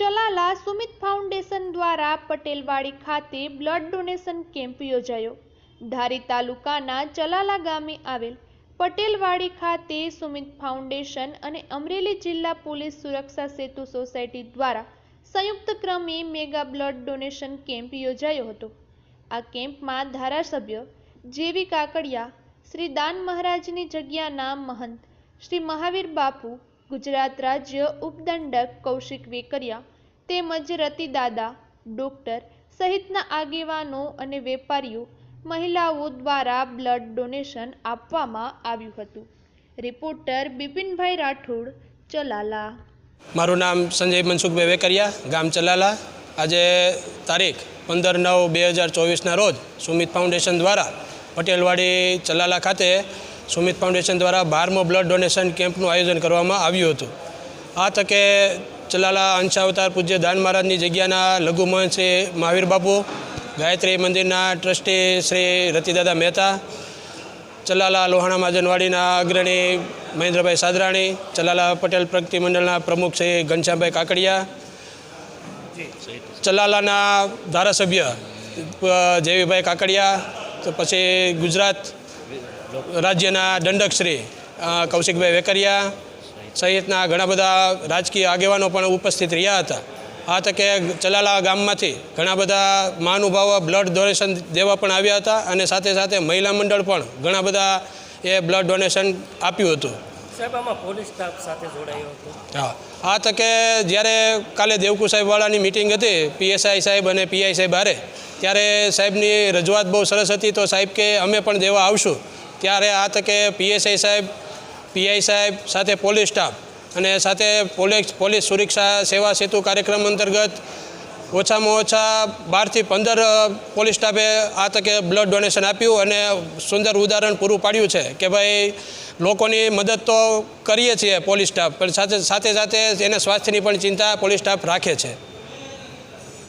Chalala Sumit foundation દ્વારા પટેલવાડી ખાતે blood donation camp યોજાયો। ધારી તાલુકાના ચલાલા ગામે આવેલ પટેલવાડી ખાતે સુમિત ફાઉન્ડેશન અને અમરેલી જિલ્લા પોલીસ સુરક્ષા સેતુ સોસાયટી દ્વારા સંયુક્ત ક્રમે મેગા બ્લડ ડોનેશન કેમ્પ યોજાયો હતો। આ કેમ્પમાં ધારાસભ્ય જેવી કાકડિયા, શ્રી દાન મહારાજની જગ્યાના મહંત શ્રી મહાવીર બાપુ, ગુજરાત રાજ્ય ઉપદંડક કૌશિક વેકરિયા તેમજ રતિદાદા, ડોક્ટર સહિતના આગેવાનો અને વેપારીઓ, મહિલાઓ દ્વારા બ્લડ ડોનેશન આપવામાં આવ્યું હતું। રિપોર્ટર બિપિનભાઈ રાઠોડ, ચલાલા। મારું નામ સંજય મનસુખભાઈ વેકરિયા, ગામ ચલાલા। આજે તારીખ 15/9/2024ના રોજ સુમિત ફાઉન્ડેશન દ્વારા પટેલવાડી ચલાલા ખાતે સુમિત ફાઉન્ડેશન દ્વારા 12મો બ્લડ ડોનેશન કેમ્પનું આયોજન કરવામાં આવ્યું હતું। આ તકે ચલાલા અંશાવતાર પૂજ્ય દાન મહારાજની જગ્યાના લઘુ મહંત શ્રી મહાવીર બાપુ, ગાયત્રી મંદિરના ટ્રસ્ટી શ્રી રતિદાદા મહેતા, ચલાલા લોહાણા મહાજનવાડીના અગ્રણી મહેન્દ્રભાઈ સાદરાણી, ચલાલા પટેલ પ્રગતિ મંડળના પ્રમુખ શ્રી ઘનશ્યામભાઈ કાકડિયા, ચલાલાના ધારાસભ્ય જેવીભાઈ કાકડિયા, તો પછી ગુજરાત રાજ્યના દંડકશ્રી કૌશિકભાઈ વેકરિયા સહિતના ઘણા બધા રાજકીય આગેવાનો પણ ઉપસ્થિત રહ્યા હતા। આ તકે ચલાલા ગામમાંથી ઘણા બધા મહાનુભાવો બ્લડ ડોનેશન દેવા પણ આવ્યા હતા અને સાથે સાથે મહિલા મંડળ પણ ઘણા બધા એ બ્લડ ડોનેશન આપ્યું હતું। સાહેબ, આમાં પોલીસ સ્ટાફ સાથે જોડાયો હતો? હા, આ તકે જ્યારે કાલે દેવકુ સાહેબવાળાની મિટિંગ હતી PSI સાહેબ અને PI સાહેબ હારે, ત્યારે સાહેબની રજૂઆત બહુ સરસ હતી। તો સાહેબ કે અમે પણ દેવા આવશું, ત્યારે આ તકે PSI સાહેબ, PI સાહેબ સાથે પોલીસ સ્ટાફ અને સાથે પોલીસ સુરક્ષા સેવા સેતુ કાર્યક્રમ અંતર્ગત ઓછામાં ઓછા 12 થી 15 પોલીસ સ્ટાફે આ તકે બ્લડ ડોનેશન આપ્યું અને સુંદર ઉદાહરણ પૂરું પાડ્યું છે કે ભાઈ લોકોની મદદ તો કરીએ છીએ પોલીસ સ્ટાફ, પણ સાથે સાથે એને સ્વાસ્થ્યની પણ ચિંતા પોલીસ સ્ટાફ રાખે છે।